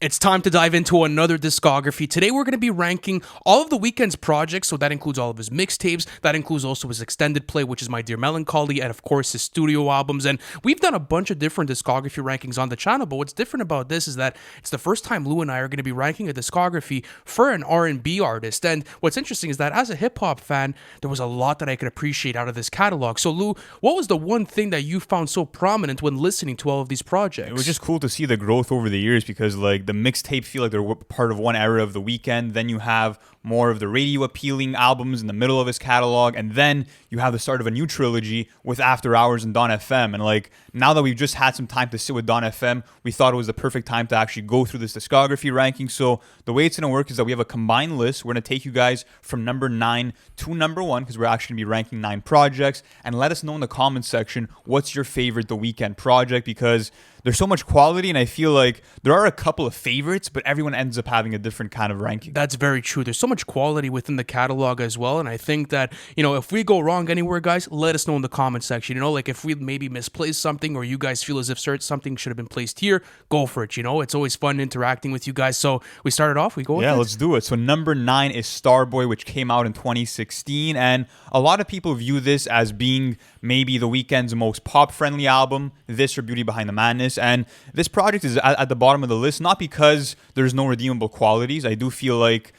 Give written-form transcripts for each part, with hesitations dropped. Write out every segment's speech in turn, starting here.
It's time to dive into another discography. Today we're going to be ranking all of the Weeknd's projects, so that includes all of his mixtapes, that includes also his extended play, which is My Dear Melancholy, and of course his studio albums. And we've done a bunch of different discography rankings on the channel, but what's different about this is that it's the first time Lou and I are going to be ranking a discography for an R&B artist. And what's interesting is that as a hip-hop fan, there was a lot that I could appreciate out of this catalog. So Lou, what was the one thing that you found so prominent when listening to all of these projects? It was just cool to see the growth over the years because the mixtape feel like they're part of one era of the Weeknd. Then you have more of the radio appealing albums in the middle of his catalog, and then you have the start of a new trilogy with After Hours and DONFM. And now that we've just had some time to sit with DONFM, we thought it was the perfect time to actually go through this discography ranking. So the way it's going to work is that we have a combined list. We're going to take you guys from number 9 to number 1 because we're actually going to be ranking 9 projects, and let us know in the comments section what's your favorite The Weeknd project, because there's so much quality, and I feel like there are a couple of favorites, but everyone ends up having a different kind of ranking. That's very true. There's so much quality within the catalog as well, and I think that, if we go wrong anywhere, guys, let us know in the comment section. If we maybe misplaced something, or you guys feel as if something should have been placed here, go for it. It's always fun interacting with you guys. So we started off, we go with Yeah, it? let's do it. So number 9 is Starboy, which came out in 2016, and a lot of people view this as being maybe The Weeknd's most pop-friendly album, this or Beauty Behind the Madness. And this project is at the bottom of the list, not because there's no redeemable qualities. I do feel like,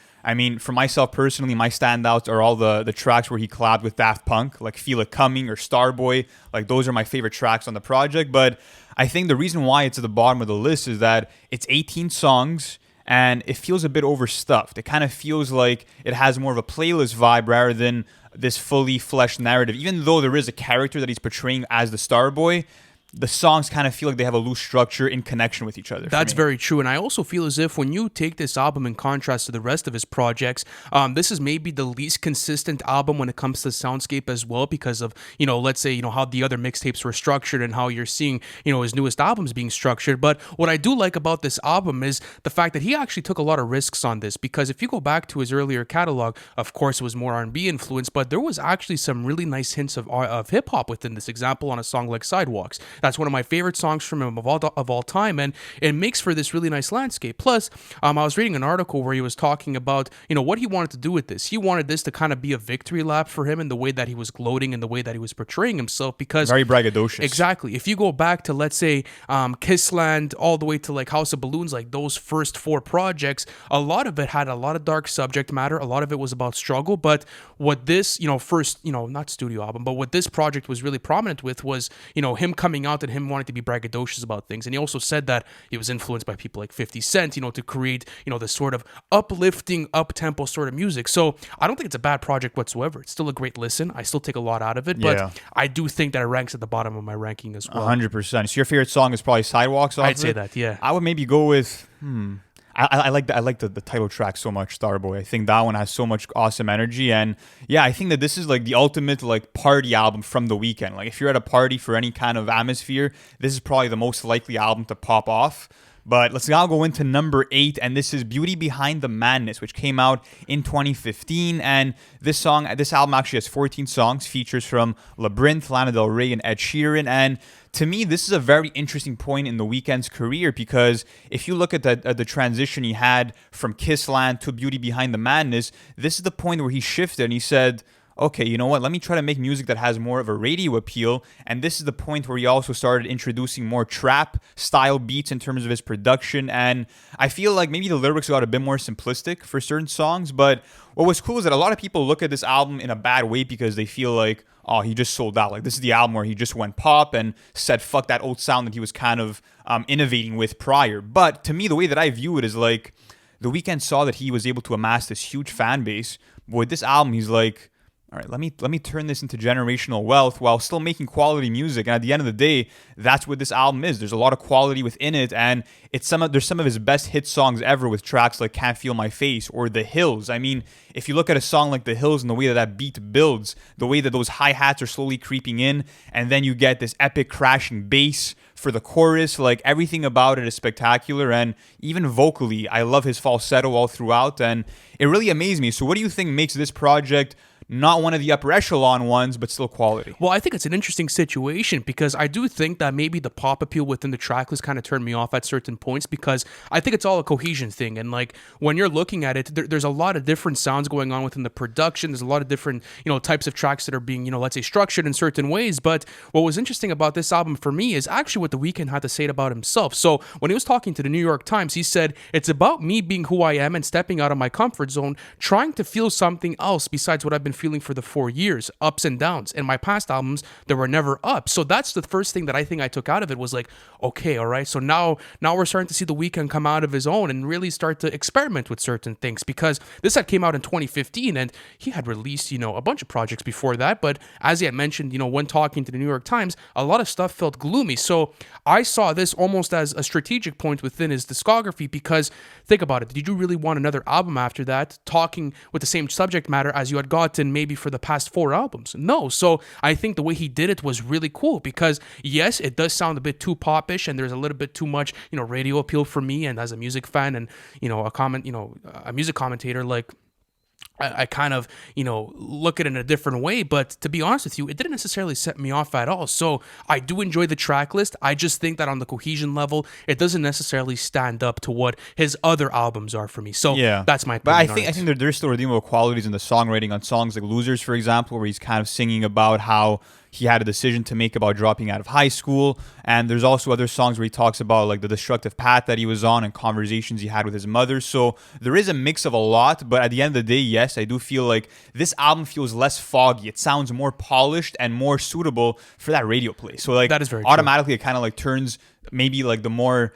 for myself personally, my standouts are all the tracks where he collabed with Daft Punk, like Feel It Coming or Starboy. Those are my favorite tracks on the project. But I think the reason why it's at the bottom of the list is that it's 18 songs, and it feels a bit overstuffed. It kind of feels like it has more of a playlist vibe rather than this fully fleshed narrative. Even though there is a character that he's portraying as the Starboy, the songs kind of feel like they have a loose structure in connection with each other. That's very true. And I also feel as if when you take this album in contrast to the rest of his projects, this is maybe the least consistent album when it comes to soundscape as well, because of, let's say, how the other mixtapes were structured and how you're seeing, his newest albums being structured. But what I do like about this album is the fact that he actually took a lot of risks on this, because if you go back to his earlier catalog, of course, it was more R&B influenced, but there was actually some really nice hints of hip-hop within this. Example, on a song like Sidewalks. That's one of my favorite songs from him of all time, and it makes for this really nice landscape. Plus, I was reading an article where he was talking about, what he wanted to do with this. He wanted this to kind of be a victory lap for him in the way that he was gloating and the way that he was portraying himself, because very braggadocious. Exactly. If you go back to, let's say, Kissland, all the way to House of Balloons, those first 4 projects, a lot of it had a lot of dark subject matter. A lot of it was about struggle. But what this, first, not studio album, but what this project was really prominent with was, him coming out and him wanting to be braggadocious about things. And he also said that he was influenced by people like 50 Cent, to create, this sort of uplifting, up-tempo sort of music. So I don't think it's a bad project whatsoever. It's still a great listen. I still take a lot out of it, but I do think that it ranks at the bottom of my ranking as well. 100%. So your favorite song is probably Sidewalks off I'd say that, yeah. I would maybe go with, I like the title track so much, Starboy. I think that one has so much awesome energy, and yeah, I think that this is the ultimate party album from The Weeknd. If you're at a party for any kind of atmosphere, this is probably the most likely album to pop off. But let's now go into number 8, and this is Beauty Behind the Madness, which came out in 2015. And this album actually has 14 songs, features from Labyrinth, Lana Del Rey, and Ed Sheeran. And to me, this is a very interesting point in The Weeknd's career, because if you look at the transition he had from Kissland to Beauty Behind the Madness, this is the point where he shifted and he said, okay, you know what, let me try to make music that has more of a radio appeal. And this is the point where he also started introducing more trap style beats in terms of his production. And I feel like maybe the lyrics got a bit more simplistic for certain songs. But what was cool is that a lot of people look at this album in a bad way because they feel like, oh, he just sold out. This is the album where he just went pop and said, fuck that old sound that he was kind of innovating with prior. But to me, the way that I view it is The Weeknd saw that he was able to amass this huge fan base. But with this album, he's like, all right, let me turn this into generational wealth while still making quality music. And at the end of the day, that's what this album is. There's a lot of quality within it, and there's some of his best hit songs ever with tracks like Can't Feel My Face or The Hills. If you look at a song like The Hills and the way that beat builds, the way that those hi-hats are slowly creeping in, and then you get this epic crashing bass for the chorus, everything about it is spectacular. And even vocally, I love his falsetto all throughout, and it really amazed me. So what do you think makes this project not one of the upper echelon ones, but still quality. Well, I think it's an interesting situation because I do think that maybe the pop appeal within the tracklist kind of turned me off at certain points because I think it's all a cohesion thing. And like when you're looking at it, there's a lot of different sounds going on within the production. There's a lot of different, types of tracks that are being, let's say structured in certain ways. But what was interesting about this album for me is actually what The Weeknd had to say about himself. So when he was talking to the New York Times, he said, "It's about me being who I am and stepping out of my comfort zone, trying to feel something else besides what I've been feeling for the 4 years, ups and downs. In my past albums, there were never ups." So that's the first thing that I think I took out of it was like, okay, all right. So now we're starting to see The Weeknd come out of his own and really start to experiment with certain things because this had came out in 2015 and he had released, a bunch of projects before that. But as he had mentioned, when talking to the New York Times, a lot of stuff felt gloomy. So I saw this almost as a strategic point within his discography because think about it. Did you really want another album after that talking with the same subject matter as you had gotten maybe for the past 4 albums? No. So I think the way he did it was really cool because yes, it does sound a bit too popish and there's a little bit too much, radio appeal for me. And as a music fan and, a music commentator, like I kind of, look at it in a different way. But to be honest with you, it didn't necessarily set me off at all. So I do enjoy the track list. I just think that on the cohesion level, it doesn't necessarily stand up to what his other albums are for me. So that's my opinion. But I think there's still redeemable qualities in the songwriting on songs like Losers, for example, where he's kind of singing about how he had a decision to make about dropping out of high school. And there's also other songs where he talks about like the destructive path that he was on and conversations he had with his mother. So there is a mix of a lot, but at the end of the day, yes, I do feel like this album feels less foggy. It sounds more polished and more suitable for that radio play. So like that is very automatically true. It kind of like turns maybe like the more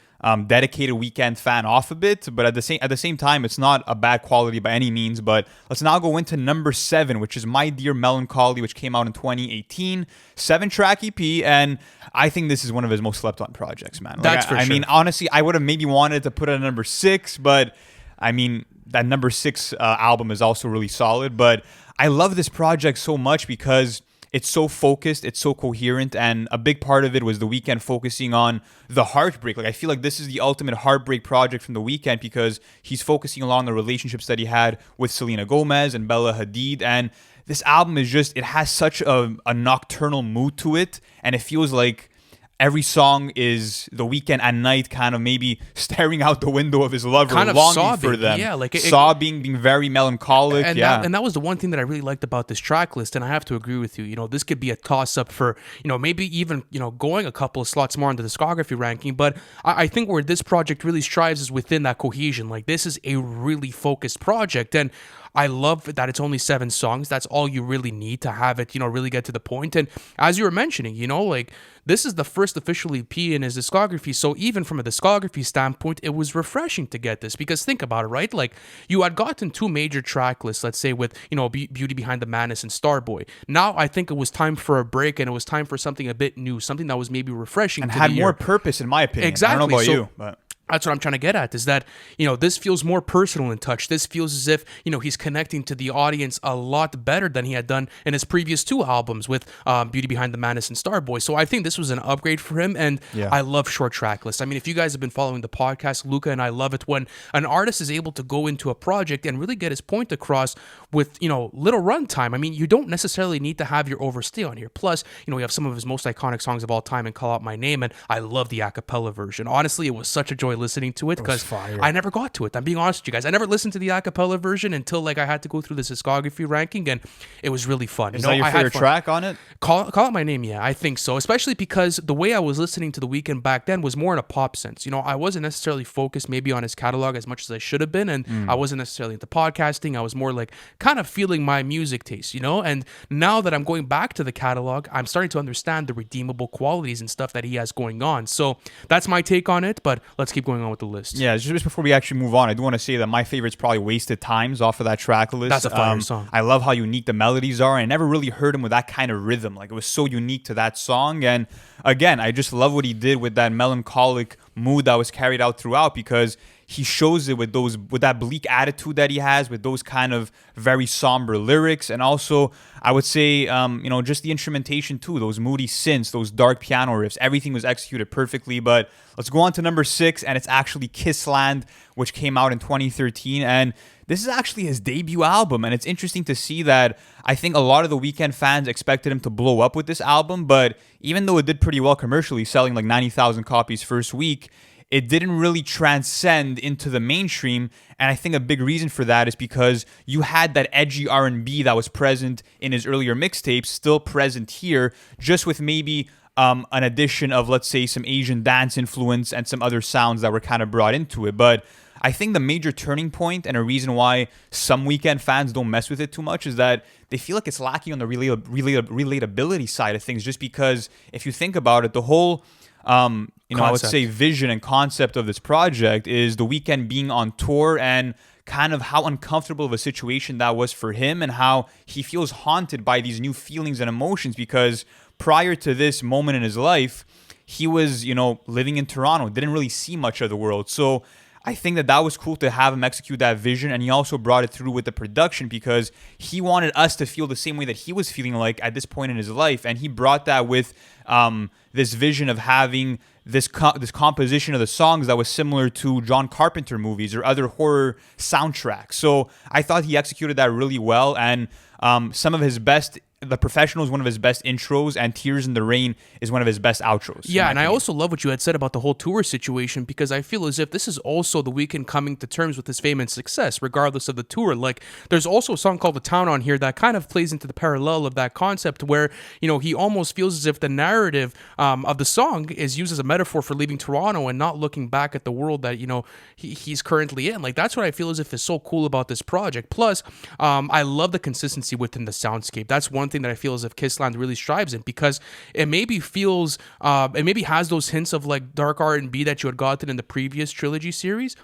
dedicated Weeknd fan off a bit, but at the same time, it's not a bad quality by any means. But let's now go into number 7, which is My Dear Melancholy, which came out in 2018, 7-track EP, and I think this is one of his most slept on projects, man. That's for sure. I mean, honestly, I would have maybe wanted to put it at number 6, but I mean that number 6 album is also really solid. But I love this project so much because it's so focused, it's so coherent, and a big part of it was The Weeknd focusing on the heartbreak. Like I feel like this is the ultimate heartbreak project from The Weeknd because he's focusing along the relationships that he had with Selena Gomez and Bella Hadid. And this album is just, it has such a nocturnal mood to it, and it feels like every song is The Weeknd at night kind of maybe staring out the window of his lover, kind of longing sobbing, for them. Yeah, like sobbing, being very melancholic. And yeah. that was the one thing that I really liked about this track list, and I have to agree with you. This could be a toss-up for, maybe even, going a couple of slots more on the discography ranking, but I think where this project really strives is within that cohesion. Like, this is a really focused project, and I love that it's only 7 songs. That's all you really need to have it, really get to the point. And as you were mentioning, like, this is the first official EP in his discography. So even from a discography standpoint, it was refreshing to get this because think about it, right? Like you had gotten 2 major track lists, let's say with, Beauty Behind the Madness and Starboy. Now I think it was time for a break and it was time for something a bit new, something that was maybe refreshing and to had the more ear. purpose, in my opinion. Exactly. I don't know about you, but that's what I'm trying to get at is that, this feels more personal in touch. This feels as if, he's connecting to the audience a lot better than he had done in his previous 2 albums with Beauty Behind the Madness and Starboy. So I think this was an upgrade for him, and I love short track lists. I mean, if you guys have been following the podcast, Luca and I love it when an artist is able to go into a project and really get his point across with, little runtime. I mean, you don't necessarily need to have your overstay on here. Plus, we have some of his most iconic songs of all time and Call Out My Name, and I love the a cappella version. Honestly, it was such a joy listening to it because I never got to it. I'm being honest with you guys. I never listened to the a cappella version until like I had to go through this discography ranking, and it was really fun. Is that your favorite track on it? Call Out My Name, yeah, I think so. Especially because the way I was listening to The Weeknd back then was more in a pop sense. I wasn't necessarily focused maybe on his catalog as much as I should have been, and I wasn't necessarily into podcasting. I was more like kind of feeling my music taste, And now that I'm going back to the catalog, I'm starting to understand the redeemable qualities and stuff that he has going on. So that's my take on it, but let's keep going on with the list. Yeah, just before we actually move on, I do want to say that my favorite's probably Wasted Times off of that track list. That's a fire song. I love how unique the melodies are. I never really heard him with that kind of rhythm. Like, it was so unique to that song. And again, I just love what he did with that melancholic mood that was carried out throughout because he shows it with that bleak attitude that he has, with those kind of very somber lyrics, and also I would say just the instrumentation too, those moody synths, those dark piano riffs, everything was executed perfectly. But let's go on to number 6, and it's actually Kissland, which came out in 2013, and this is actually his debut album. And it's interesting to see that I think a lot of the Weeknd fans expected him to blow up with this album, but even though it did pretty well commercially, selling like 90,000 copies first week, it didn't really transcend into the mainstream. And I think a big reason for that is because you had that edgy R&B that was present in his earlier mixtapes still present here, just with maybe an addition of, let's say, some Asian dance influence and some other sounds that were kind of brought into it. But I think the major turning point and a reason why some Weeknd fans don't mess with it too much is that they feel like it's lacking on the relatability side of things, just because if you think about it, the whole I would say vision and concept of this project is the Weeknd being on tour and kind of how uncomfortable of a situation that was for him, and how he feels haunted by these new feelings and emotions, because prior to this moment in his life, he was, living in Toronto, didn't really see much of the world. So I think that was cool to have him execute that vision, and he also brought it through with the production because he wanted us to feel the same way that he was feeling like at this point in his life, and he brought that with this vision of having this composition of the songs that was similar to John Carpenter movies or other horror soundtracks. So I thought he executed that really well, and some of his best. The Professional is one of his best intros, and Tears in the Rain is one of his best outros. Yeah, and I also love what you had said about the whole tour situation, because I feel as if this is also the Weeknd coming to terms with his fame and success, regardless of the tour. Like, there's also a song called The Town on here that kind of plays into the parallel of that concept, where, he almost feels as if the narrative of the song is used as a metaphor for leaving Toronto and not looking back at the world that, he's currently in. Like, that's what I feel as if is so cool about this project. Plus, I love the consistency within the soundscape. That's one thing that I feel as if Kissland really strives in, because it maybe feels it maybe has those hints of like dark R&B that you had gotten in the previous trilogy series.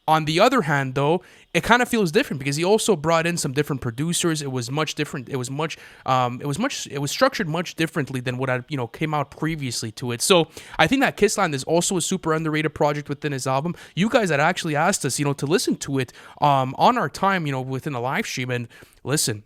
On the other hand, though, it kind of feels different because he also brought in some different producers. It was much different. It was structured much differently than what had, came out previously to it. So I think that Kissland is also a super underrated project within his album. You guys had actually asked us, to listen to it on our time, within the live stream, and listen.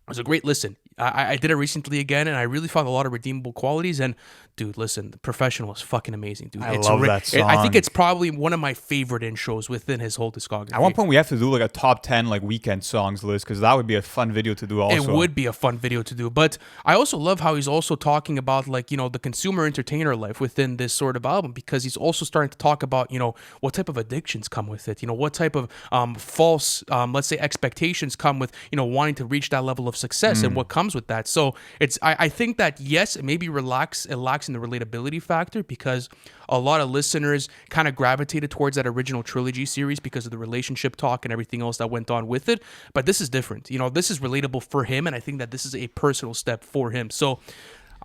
It was a great listen. I did it recently again, and I really found a lot of redeemable qualities. And dude, listen, The Professional is fucking amazing, dude. I love that song. I think it's probably one of my favorite intros within his whole discography. At one point, we have to do like a top 10 like Weeknd songs list, because that would be a fun video to do also. It would be a fun video to do. But I also love how he's also talking about like, the consumer entertainer life within this sort of album, because he's also starting to talk about, what type of addictions come with it, what type of false, let's say, expectations come with, wanting to reach that level of success and what comes with that. So I think that, yes, it maybe it lacks in the relatability factor, because a lot of listeners kind of gravitated towards that original trilogy series because of the relationship talk and everything else that went on with it. But this is different. This is relatable for him, and I think that this is a personal step for him. So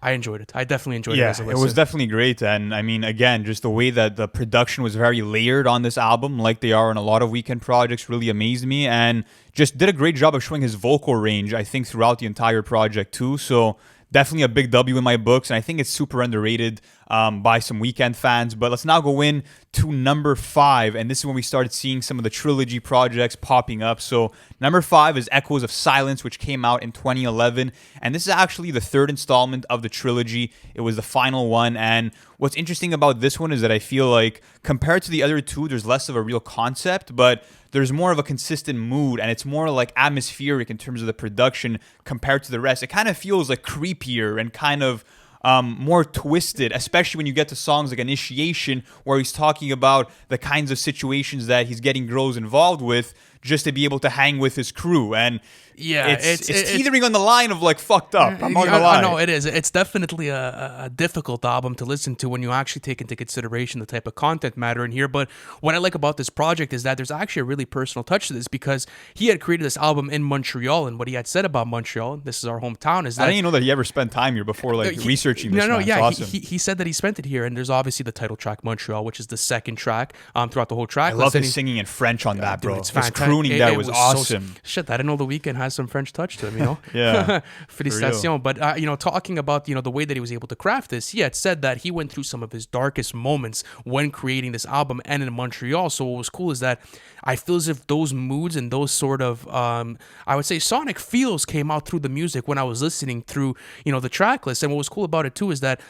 I enjoyed it. I definitely enjoyed it as a listen. It was definitely great. And I mean, again, just the way that the production was very layered on this album, like they are on a lot of Weeknd projects, really amazed me, and just did a great job of showing his vocal range, I think, throughout the entire project too. So definitely a big W in my books, and I think it's super underrated by some Weeknd fans. But let's now go in to number 5, and this is when we started seeing some of the trilogy projects popping up. So number 5 is Echoes of Silence, which came out in 2011, and this is actually the third installment of the trilogy. It was the final one, and what's interesting about this one is that I feel like compared to the other two, there's less of a real concept, but there's more of a consistent mood, and it's more like atmospheric in terms of the production compared to the rest. It kind of feels like creepier and kind of more twisted, especially when you get to songs like Initiation, where he's talking about the kinds of situations that he's getting girls involved with just to be able to hang with his crew. And yeah, it's teetering on the line of like fucked up. I'm not gonna lie. No, it is. It's definitely a difficult album to listen to when you actually take into consideration the type of content matter in here. But what I like about this project is that there's actually a really personal touch to this, because he had created this album in Montreal, and what he had said about Montreal, this is our hometown, is that I didn't even know that he ever spent time here before, like researching this. Awesome. He said that he spent it here, and there's obviously the title track Montreal, which is the second track throughout the whole track. I love his singing in French on that, bro. Dude, it's fantastic. His crooning there was awesome. Shit, I didn't know the Weeknd has some French touch to him, you know. Yeah, Félicitations. But talking about the way that he was able to craft this, it said that he went through some of his darkest moments when creating this album and in Montreal. So what was cool is that I feel as if those moods and those sort of I would say sonic feels came out through the music when I was listening through the track list. And what was cool about it too is that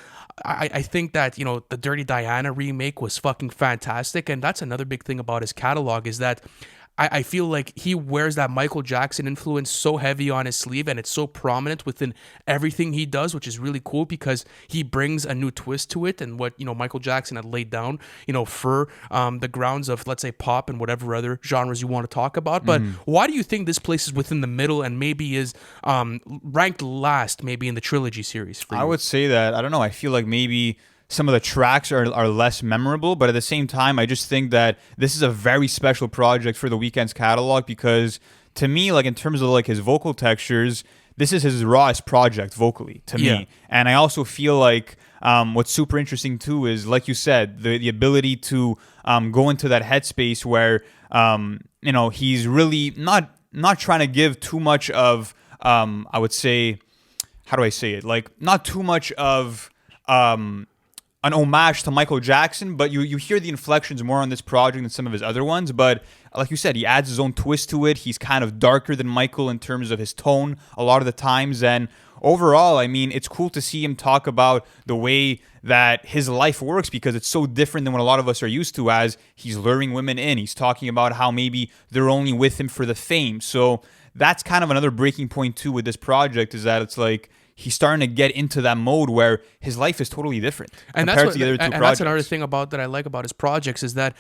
I think that the Dirty Diana remake was fucking fantastic, and that's another big thing about his catalog is that I feel like he wears that Michael Jackson influence so heavy on his sleeve, and it's so prominent within everything he does, which is really cool because he brings a new twist to it and what Michael Jackson had laid down for the grounds of, let's say, pop and whatever other genres you want to talk about. But why do you think this places within the middle and maybe is ranked last maybe in the trilogy series for you? I would say that, I don't know, I feel like maybe some of the tracks are less memorable, but at the same time, I just think that this is a very special project for the Weeknd's catalog because to me, like in terms of like his vocal textures, this is his rawest project vocally to me. And I also feel like what's super interesting too is, like you said, the ability to go into that headspace where he's really not trying to give too much of I would say, how do I say it? Like not too much of an homage to Michael Jackson, but you hear the inflections more on this project than some of his other ones. But like you said, he adds his own twist to it. He's kind of darker than Michael in terms of his tone a lot of the times. And overall, I mean, it's cool to see him talk about the way that his life works because it's so different than what a lot of us are used to as he's luring women in. He's talking about how maybe they're only with him for the fame. So that's kind of another breaking point too with this project is that it's like, he's starting to get into that mode where his life is totally different compared to the other two projects. And that's another thing that I like about his projects is that,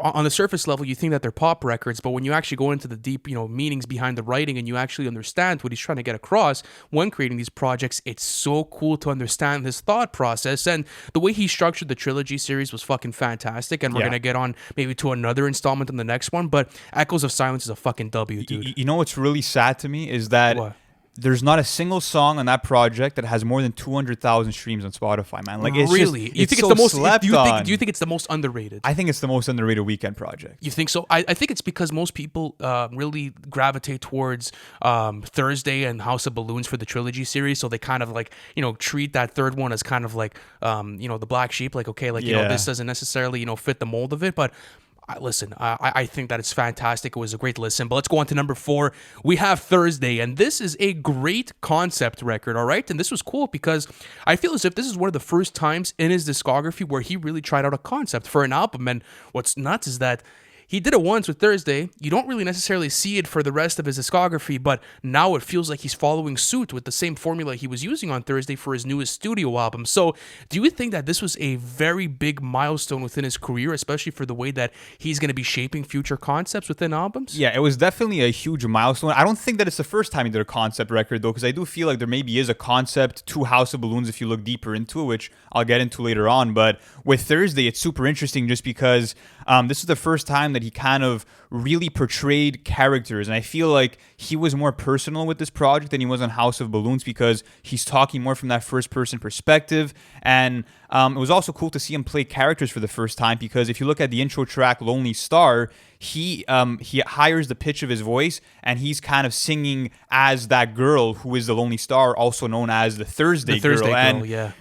on the surface level, you think that they're pop records, but when you actually go into the deep, meanings behind the writing and you actually understand what he's trying to get across when creating these projects, it's so cool to understand his thought process. And the way he structured the trilogy series was fucking fantastic. And we're going to get on maybe to another installment in the next one, but Echoes of Silence is a fucking W, dude. You know what's really sad to me is that there's not a single song on that project that has more than 200,000 streams on Spotify, man. Like, it's really? Just, you think it's the most slept on. Do you think it's the most underrated? I think it's the most underrated Weeknd project. You think so? I think it's because most people really gravitate towards Thursday and House of Balloons for the trilogy series, so they kind of like treat that third one as kind of like the black sheep. Like, okay, like this doesn't necessarily fit the mold of it, but. Listen, I think that it's fantastic. It was a great listen. But let's go on to number 4. We have Thursday, and this is a great concept record, all right? And this was cool because I feel as if this is one of the first times in his discography where he really tried out a concept for an album. And what's nuts is that he did it once with Thursday. You don't really necessarily see it for the rest of his discography, but now it feels like he's following suit with the same formula he was using on Thursday for his newest studio album. So do you think that this was a very big milestone within his career, especially for the way that he's going to be shaping future concepts within albums? Yeah, it was definitely a huge milestone. I don't think that it's the first time he did a concept record, though, because I do feel like there maybe is a concept to House of Balloons if you look deeper into it, which I'll get into later on. But with Thursday, it's super interesting just because this is the first time that he kind of really portrayed characters, and I feel like he was more personal with this project than he was on House of Balloons because he's talking more from that first person perspective. And it was also cool to see him play characters for the first time because if you look at the intro track Lonely Star, he hires the pitch of his voice and he's kind of singing as that girl who is the Lonely Star, also known as the Thursday girl. And yeah.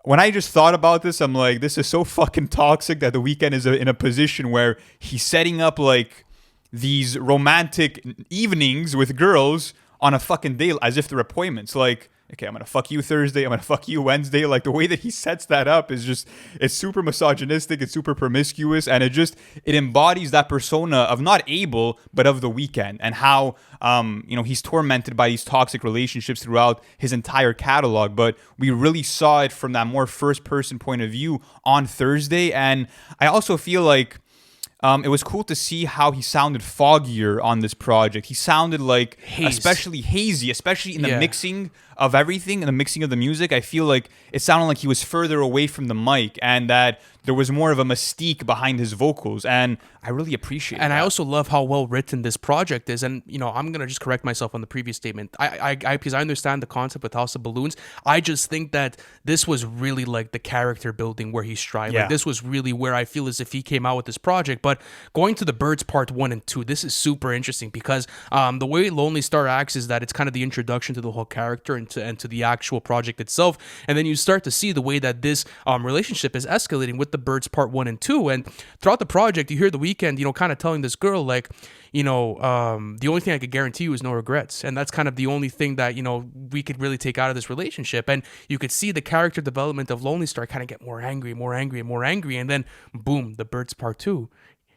When I just thought about this, I'm like, this is so fucking toxic that the Weeknd is in a position where he's setting up like these romantic evenings with girls on a fucking day as if they're appointments. Like, okay, I'm going to fuck you Thursday, I'm going to fuck you Wednesday. Like, the way that he sets that up is just, it's super misogynistic, it's super promiscuous, and it embodies that persona of not Abel, but of the Weeknd, and how, he's tormented by these toxic relationships throughout his entire catalog. But we really saw it from that more first-person point of view on Thursday, and I also feel like it was cool to see how he sounded foggier on this project. He sounded like especially hazy, especially in the mixing of everything and the mixing of the music. I feel like it sounded like he was further away from the mic, and that there was more of a mystique behind his vocals, and I really appreciate And that. I also love how well written this project is. And, I'm going to just correct myself on the previous statement. Because I understand the concept with House of Balloons. I just think that this was really like the character building where he's striving. Yeah. Like, this was really where I feel as if he came out with this project. But going to the Birds Part 1 and 2, this is super interesting because the way Lonely Star acts is that it's kind of the introduction to the whole character and to the actual project itself. And then you start to see the way that this relationship is escalating with the Birds Part 1 and 2. And throughout the project, you hear the Weeknd, kind of telling this girl, like, the only thing I could guarantee you is no regrets. And that's kind of the only thing that, we could really take out of this relationship. And you could see the character development of Lonely Star kind of get more angry, more angry, and more angry. And then, boom, the Birds Part 2.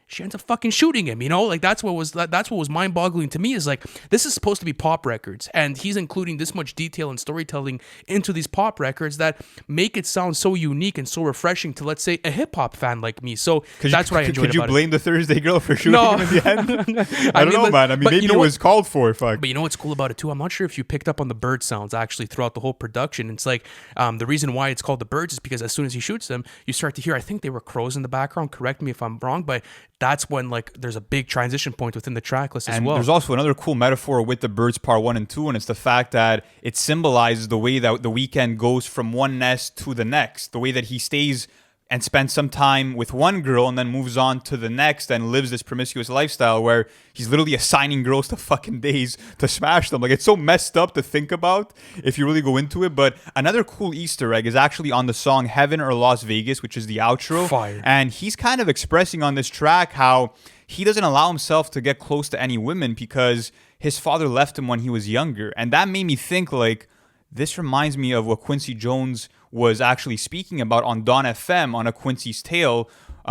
She ends up fucking shooting him, like that's what was mind-boggling to me, is like, this is supposed to be pop records, and he's including this much detail and storytelling into these pop records that make it sound so unique and so refreshing to, let's say, a hip-hop fan like me. So that's what I enjoyed Could you about blame the Thursday Girl for shooting him in the end? I don't know, man. I mean, maybe it was called for. Fuck. But you know what's cool about it too? I'm not sure if you picked up on the bird sounds actually throughout the whole production. It's like the reason why it's called the Birds is because as soon as he shoots them, you start to hear, I think they were crows in the background. Correct me if I'm wrong, but that's when, like, there's a big transition point within the track list as well. There's also another cool metaphor with the Birds Part 1 and 2, and it's the fact that it symbolizes the way that the Weeknd goes from one nest to the next, the way that he stays and spends some time with one girl and then moves on to the next and lives this promiscuous lifestyle where he's literally assigning girls to fucking days to smash them. Like, it's so messed up to think about if you really go into it. But another cool Easter egg is actually on the song Heaven or Las Vegas, which is the outro. Fire. And he's kind of expressing on this track how he doesn't allow himself to get close to any women because his father left him when he was younger. And that made me think, like, this reminds me of what Quincy Jones was actually speaking about on Dawn FM on A Quincy's Tale.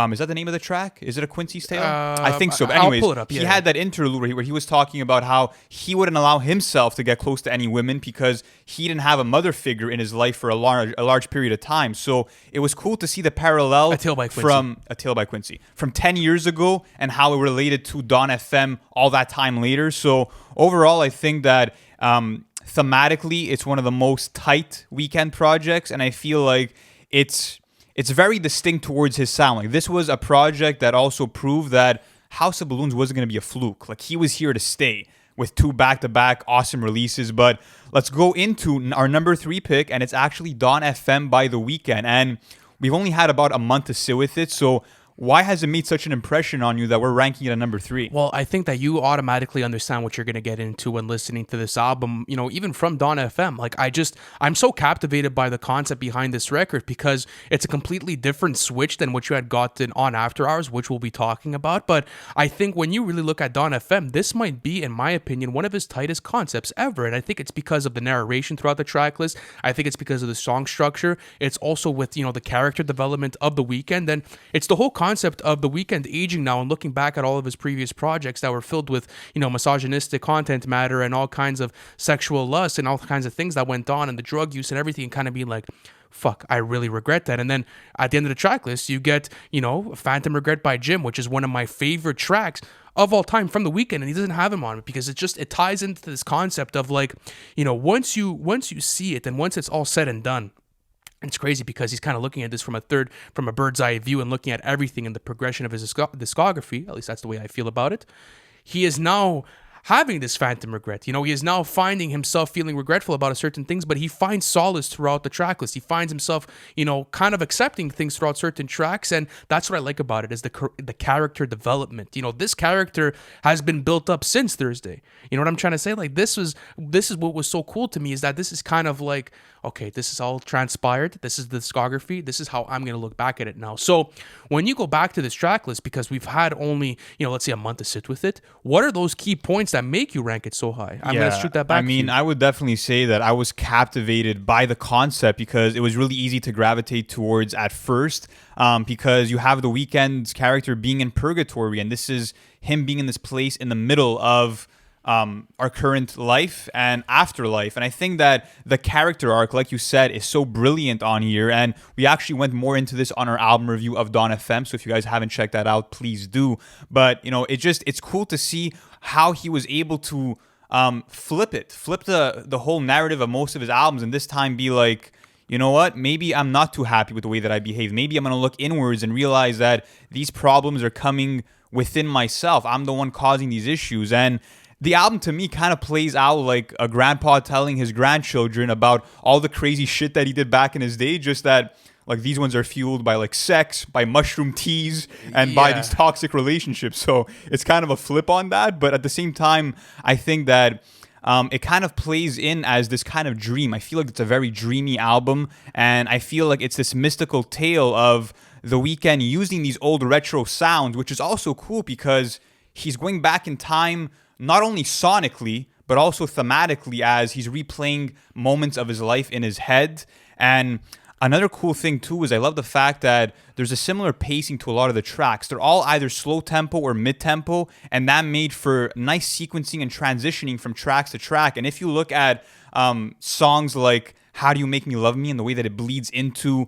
Is that the name of the track? Is it A Quincy's Tale? I think so. But anyways, I'll pull it up. Yeah. He had that interlude where he was talking about how he wouldn't allow himself to get close to any women because he didn't have a mother figure in his life for a large period of time. So it was cool to see the parallel A Tale by Quincy. from A Tale by Quincy from 10 years ago and how it related to Dawn FM all that time later. So overall, I think that thematically, it's one of the most tight Weeknd projects, and I feel like it's very distinct towards his sound. Like, this was a project that also proved that House of Balloons wasn't going to be a fluke. Like, he was here to stay with 2 back-to-back awesome releases. But let's go into our number 3 pick, and it's actually Dawn FM by The Weeknd. And we've only had about a month to sit with it, so why has it made such an impression on you that we're ranking it at number 3? Well, I think that you automatically understand what you're going to get into when listening to this album, even from Dawn FM. Like, I'm so captivated by the concept behind this record because it's a completely different switch than what you had gotten on After Hours, which we'll be talking about. But I think when you really look at Dawn FM, this might be, in my opinion, one of his tightest concepts ever. And I think it's because of the narration throughout the track list. I think it's because of the song structure. It's also with, the character development of The Weeknd. And it's the whole concept of The Weeknd aging now and looking back at all of his previous projects that were filled with, misogynistic content matter and all kinds of sexual lust and all kinds of things that went on and the drug use and everything, and kind of being like, fuck, I really regret that. And then at the end of the track list, you get, Phantom Regret by Jim, which is one of my favorite tracks of all time from The Weeknd, and he doesn't have him on it because it ties into this concept of, like, once you see it and once it's all said and done. It's crazy because he's kind of looking at this from a bird's eye view and looking at everything in the progression of his discography. At least that's the way I feel about it. He is now having this phantom regret. He is now finding himself feeling regretful about certain things, but he finds solace throughout the track list. He finds himself, kind of accepting things throughout certain tracks, and that's what I like about it, is the character development. This character has been built up since Thursday. You know what I'm trying to say? Like, this is what was so cool to me, is that this is kind of like, okay, this is all transpired. This is the discography. This is how I'm going to look back at it now. So when you go back to this track list, because we've had only, let's say a month to sit with it, what are those key points that make you rank it so high? I'm going to shoot that back. I mean, I would definitely say that I was captivated by the concept because it was really easy to gravitate towards at first, because you have The Weeknd's character being in purgatory, and this is him being in this place in the middle of our current life and afterlife. And I think that the character arc, like you said, is so brilliant on here. And we actually went more into this on our album review of Dawn FM. So if you guys haven't checked that out, please do. But, it's cool to see how he was able to flip the whole narrative of most of his albums, and this time be like, you know what? Maybe I'm not too happy with the way that I behave. Maybe I'm going to look inwards and realize that these problems are coming within myself. I'm the one causing these issues. And the album to me kind of plays out like a grandpa telling his grandchildren about all the crazy shit that he did back in his day, just that like these ones are fueled by like sex, by mushroom teas, and by these toxic relationships. So it's kind of a flip on that. But at the same time, I think that it kind of plays in as this kind of dream. I feel like it's a very dreamy album, and I feel like it's this mystical tale of The Weeknd using these old retro sounds, which is also cool because he's going back in time not only sonically, but also thematically as he's replaying moments of his life in his head. And another cool thing too is I love the fact that there's a similar pacing to a lot of the tracks. They're all either slow tempo or mid tempo, and that made for nice sequencing and transitioning from tracks to track. And if you look at songs like How Do You Make Me Love Me and the way that it bleeds into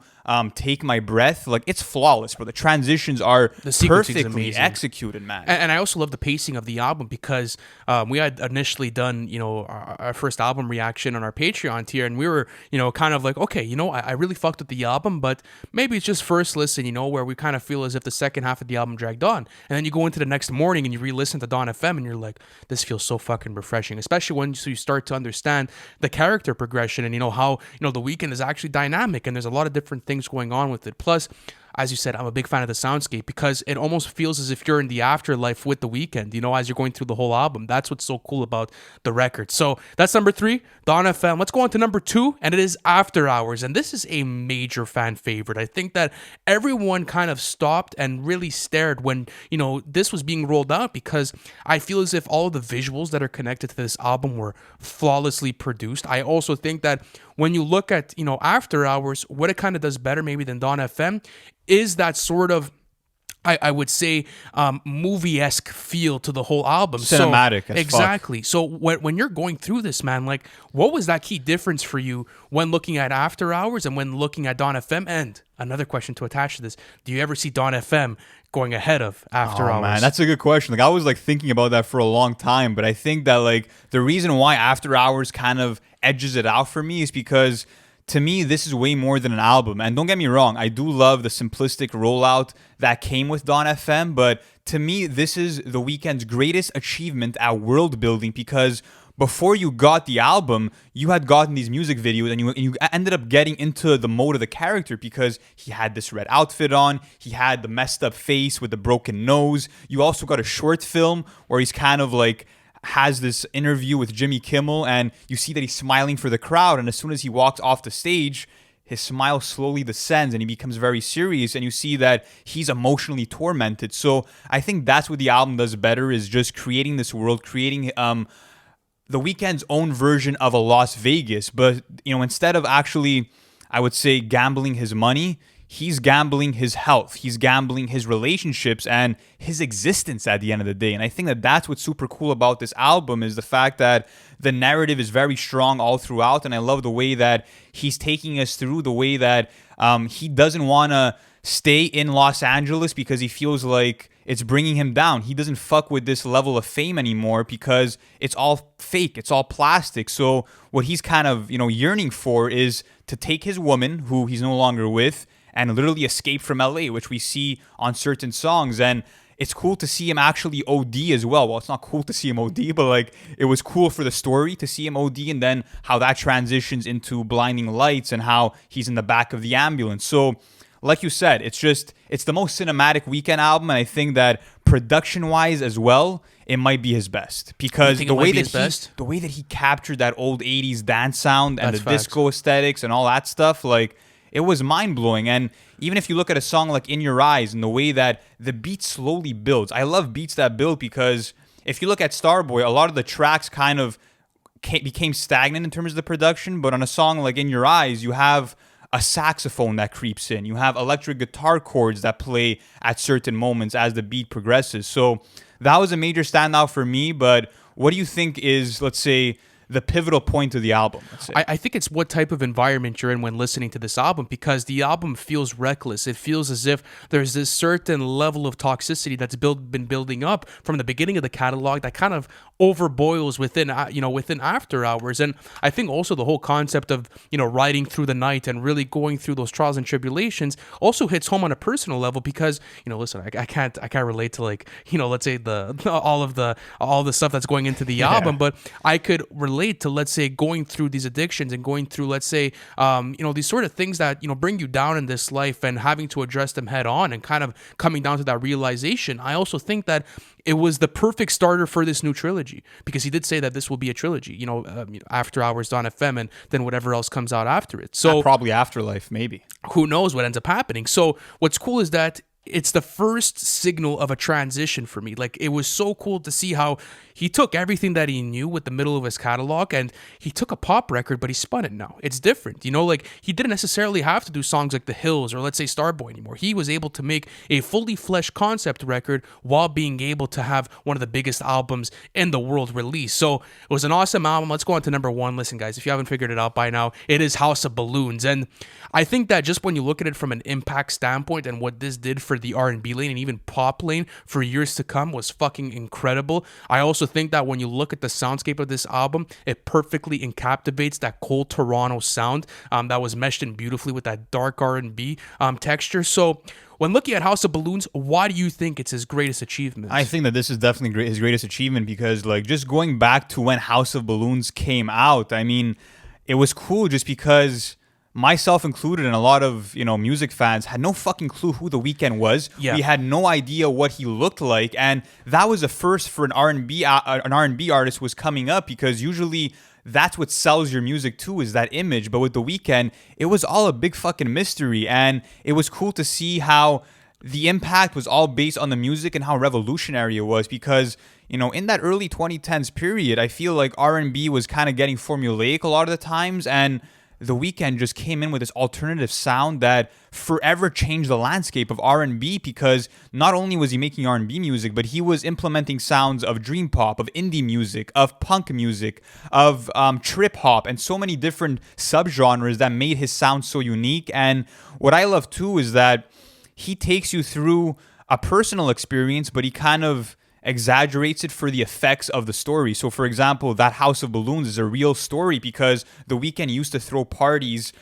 Take My Breath, like it's flawless, bro. The transitions are perfectly executed, man. And I also love the pacing of the album because we had initially done, our first album reaction on our Patreon tier, and we were, kind of like, okay, I really fucked with the album, but maybe it's just first listen, where we kind of feel as if the second half of the album dragged on. And then you go into the next morning and you re-listen to DONFM and you're like, this feels so fucking refreshing, especially when you start to understand the character progression and, how, The Weeknd is actually dynamic and there's a lot of different things going on with it. Plus, as you said, I'm a big fan of the soundscape because it almost feels as if you're in the afterlife with The Weeknd, as you're going through the whole album. That's what's so cool about the record. So that's number 3, DONFM. Let's go on to number 2, and it is After Hours. And this is a major fan favorite. I think that everyone kind of stopped and really stared when, this was being rolled out because I feel as if all of the visuals that are connected to this album were flawlessly produced. I also think that when you look at, After Hours, what it kind of does better maybe than DONFM is that sort of, I would say, movie-esque feel to the whole album. Cinematic as exactly. fuck. So when you're going through this, man, like, what was that key difference for you when looking at After Hours and when looking at DONFM? And another question to attach to this, do you ever see DONFM going ahead of After Hours? Man, that's a good question. Like I was like thinking about that for a long time, but I think that like the reason why After Hours kind of edges it out for me is because to me, this is way more than an album. And don't get me wrong, I do love the simplistic rollout that came with FM, but to me, this is The Weeknd's greatest achievement at world building because before you got the album, you had gotten these music videos and you ended up getting into the mode of the character because he had this red outfit on, he had the messed up face with the broken nose. You also got a short film where he's kind of like has this interview with Jimmy Kimmel and you see that he's smiling for the crowd, and as soon as he walks off the stage, his smile slowly descends and he becomes very serious and you see that he's emotionally tormented. So I think that's what the album does better, is just creating this world, creating The Weeknd's own version of a Las Vegas, but instead of actually, I would say, gambling his money, he's gambling his health, he's gambling his relationships and his existence at the end of the day. And I think that that's what's super cool about this album, is the fact that the narrative is very strong all throughout. And I love the way that he's taking us through, the way that he doesn't want to stay in Los Angeles because he feels like it's bringing him down. He doesn't fuck with this level of fame anymore because it's all fake, it's all plastic. So what he's kind of, yearning for is to take his woman, who he's no longer with, and literally escape from LA, which we see on certain songs. And it's cool to see him actually OD as well. Well, it's not cool to see him OD, but like it was cool for the story to see him OD, and then how that transitions into Blinding Lights and how he's in the back of the ambulance. So like you said, it's the most cinematic Weeknd album, and I think that production-wise as well, it might be his best because the way that he captured that old 80s dance sound and the disco aesthetics and all that stuff, like it was mind-blowing. And even if you look at a song like In Your Eyes and the way that the beat slowly builds, I love beats that build because if you look at Starboy, a lot of the tracks kind of became stagnant in terms of the production, but on a song like In Your Eyes, you have a saxophone that creeps in. You have electric guitar chords that play at certain moments as the beat progresses. So that was a major standout for me, but what do you think is, let's say, the pivotal point of the album, let's say. I think it's what type of environment you're in when listening to this album, because the album feels reckless. It feels as if there's this certain level of toxicity that's been building up from the beginning of the catalog that kind of overboils within within After Hours. And I think also the whole concept of riding through the night and really going through those trials and tribulations also hits home on a personal level, because listen, I can't relate to, like, let's say all the stuff that's going into the album, but I could relate to, let's say, going through these addictions and going through, let's say, these sort of things that bring you down in this life, and having to address them head on and kind of coming down to that realization. I also think that it was the perfect starter for this new trilogy, because he did say that this will be a trilogy, After Hours, DONFM, and then whatever else comes out after it. So probably Afterlife, maybe. Who knows what ends up happening. So what's cool is that it's the first signal of a transition for me. Like, it was so cool to see how he took everything that he knew with the middle of his catalog, and he took a pop record, but he spun it now. It's different. Like, he didn't necessarily have to do songs like The Hills or, let's say, Starboy anymore. He was able to make a fully fleshed concept record while being able to have one of the biggest albums in the world released. So it was an awesome album. Let's go on to number one. Listen, guys, if you haven't figured it out by now, it is House of Balloons. And I think that just when you look at it from an impact standpoint and what this did for the R&B lane and even pop lane for years to come was fucking incredible. I also think that when you look at the soundscape of this album, it perfectly encapsulates that cold Toronto sound that was meshed in beautifully with that dark R&B texture. So when looking at House of Balloons, why do you think it's his greatest achievement? I think that this is definitely his greatest achievement, because, like, just going back to when House of Balloons came out, I mean, it was cool just because myself included and a lot of music fans had no fucking clue who The Weeknd was. Yeah. We had no idea what he looked like, and that was a first for an R&B artist was coming up, because usually that's what sells your music too, is that image. But with The Weeknd, it was all a big fucking mystery, and it was cool to see how the impact was all based on the music and how revolutionary it was, because in that early 2010s period, I feel like R&B was kind of getting formulaic a lot of the times, and The Weeknd just came in with this alternative sound that forever changed the landscape of R&B, because not only was he making R&B music, but he was implementing sounds of dream pop, of indie music, of punk music, of trip hop, and so many different subgenres that made his sound so unique. And what I love too is that he takes you through a personal experience, but he kind of exaggerates it for the effects of the story. So, for example, that House of Balloons is a real story because The Weeknd used to throw parties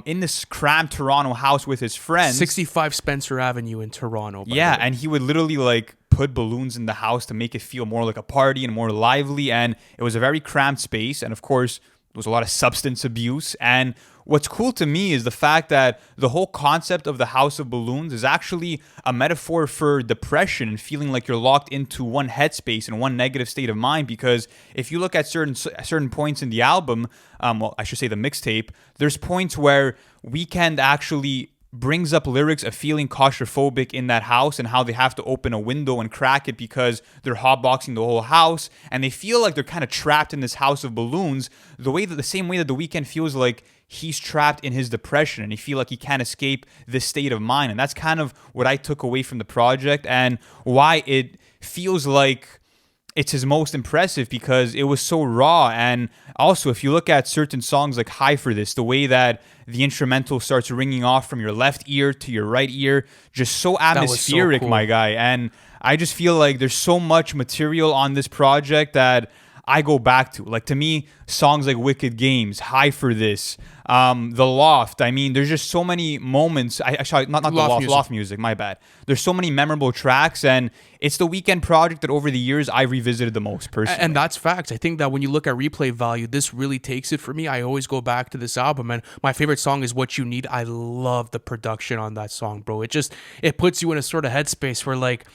in this cramped Toronto house with his friends. 65 Spencer Avenue in Toronto. Yeah, and he would literally put balloons in the house to make it feel more like a party and more lively. And it was a very cramped space. And of course, there was a lot of substance abuse. And what's cool to me is the fact that the whole concept of the House of Balloons is actually a metaphor for depression and feeling like you're locked into one headspace and one negative state of mind. Because if you look at certain points in the album, I should say the mixtape, there's points where Weeknd actually brings up lyrics of feeling claustrophobic in that house and how they have to open a window and crack it because they're hotboxing the whole house, and they feel like they're kind of trapped in this house of balloons, the same way that The Weeknd feels like he's trapped in his depression and he feel like he can't escape this state of mind. And that's kind of what I took away from the project and why it feels like it's his most impressive, because it was so raw. And also, if you look at certain songs like High for This, the way that the instrumental starts ringing off from your left ear to your right ear, just so atmospheric, my guy. And I just feel like there's so much material on this project that I go back to. Like, to me, songs like Wicked Games, High for This, The Loft. I mean, there's just so many moments. Not the Loft music, my bad. There's so many memorable tracks, and it's the Weeknd project that over the years I revisited the most personally. And that's facts. I think that when you look at replay value, this really takes it for me. I always go back to this album, and my favorite song is What You Need. I love the production on that song, bro. It puts you in a sort of headspace where, like,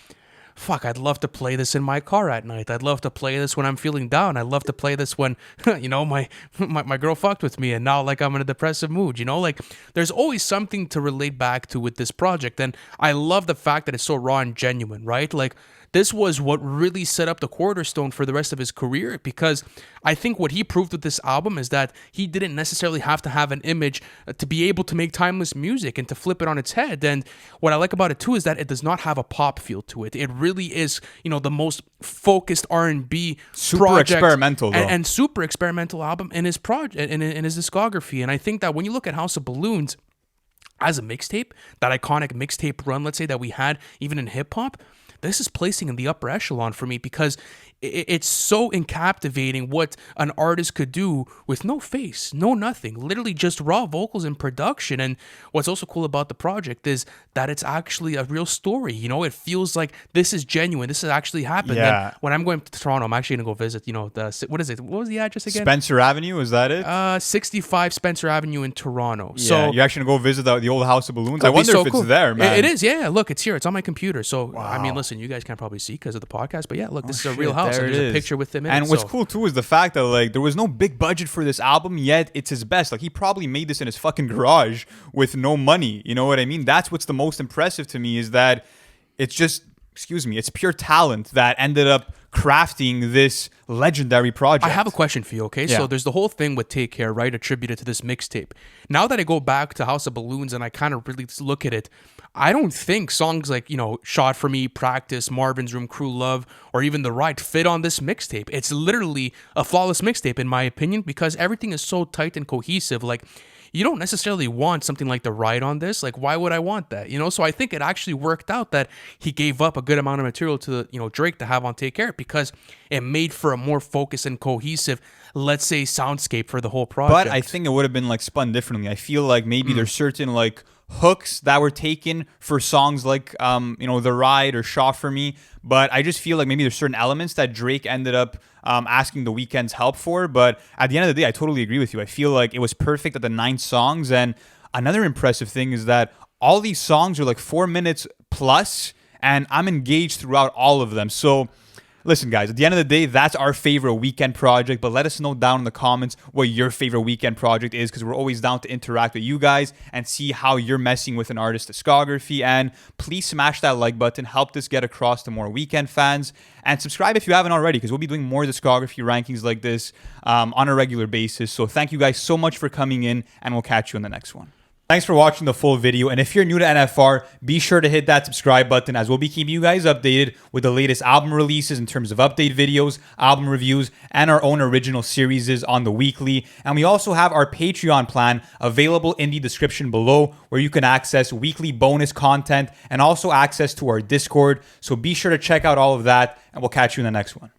fuck, I'd love to play this in my car at night. I'd love to play this when I'm feeling down. I'd love to play this when, my girl fucked with me and now, like, I'm in a depressive mood, Like, there's always something to relate back to with this project. And I love the fact that it's so raw and genuine, right? Like, this was what really set up the cornerstone for the rest of his career, because I think what he proved with this album is that he didn't necessarily have to have an image to be able to make timeless music and to flip it on its head. And what I like about it too is that it does not have a pop feel to it. It really is, the most focused R&B Super project experimental, though. and super experimental album in his project in his discography. And I think that when you look at House of Balloons as a mixtape, that iconic mixtape run, let's say, that we had even in hip hop, this is placing in the upper echelon for me, because it's so captivating what an artist could do with no face, no nothing, literally just raw vocals and production. And what's also cool about the project is that it's actually a real story. It feels like this is genuine. This has actually happened. Yeah. And when I'm going to Toronto, I'm actually going to go visit, what is it? What was the address again? Spencer Avenue, is that it? 65 Spencer Avenue in Toronto. Yeah, So you're actually going to go visit the old House of Balloons? I it'd be wonder so if cool. it's there, man. It is, yeah. Look, it's here. It's on my computer. So, I mean, Wow. listen, you guys can't probably see because of the podcast, but yeah, look, this is a Shit, real house. there And it there's a is. picture with him in And it. what's so. cool too is the fact that like there was no big budget for this album, yet it's his best. Like he probably made this in his fucking garage with no money. You know what I mean? That's what's the most impressive to me, is that it's just, it's pure talent that ended up crafting this legendary project. I have a question for you, okay? Yeah. So there's the whole thing with Take Care, right? Attributed to this mixtape. Now that I go back to House of Balloons and I kind of really look at it, I don't think songs like, Shot for Me, Practice, Marvin's Room, Crew Love, or even The Ride fit on this mixtape. It's literally a flawless mixtape, in my opinion, because everything is so tight and cohesive. Like, you don't necessarily want something like The Ride on this. Like, why would I want that? So I think it actually worked out that he gave up a good amount of material to, Drake to have on Take Care, because it made for a more focused and cohesive, let's say, soundscape for the whole project. But I think it would have been like spun differently. I feel like maybe there's certain like hooks that were taken for songs like The Ride or Shaw for Me, but I just feel like maybe there's certain elements that Drake ended up asking The Weeknd's help for. But at the end of the day, I totally agree with you. I feel like it was perfect at the 9 songs. And another impressive thing is that all these songs are like 4 minutes plus, and I'm engaged throughout all of them. So listen, guys, at the end of the day, that's our favorite Weeknd project, but let us know down in the comments what your favorite Weeknd project is, because we're always down to interact with you guys and see how you're messing with an artist's discography. And please smash that like button, help this get across to more Weeknd fans, and subscribe if you haven't already, because we'll be doing more discography rankings like this on a regular basis. So thank you guys so much for coming in, and we'll catch you in the next one. Thanks for watching the full video, and if you're new to NFR, be sure to hit that subscribe button, as we'll be keeping you guys updated with the latest album releases in terms of update videos, album reviews, and our own original series on the weekly. And we also have our Patreon plan available in the description below, where you can access weekly bonus content and also access to our Discord. So be sure to check out all of that, and we'll catch you in the next one.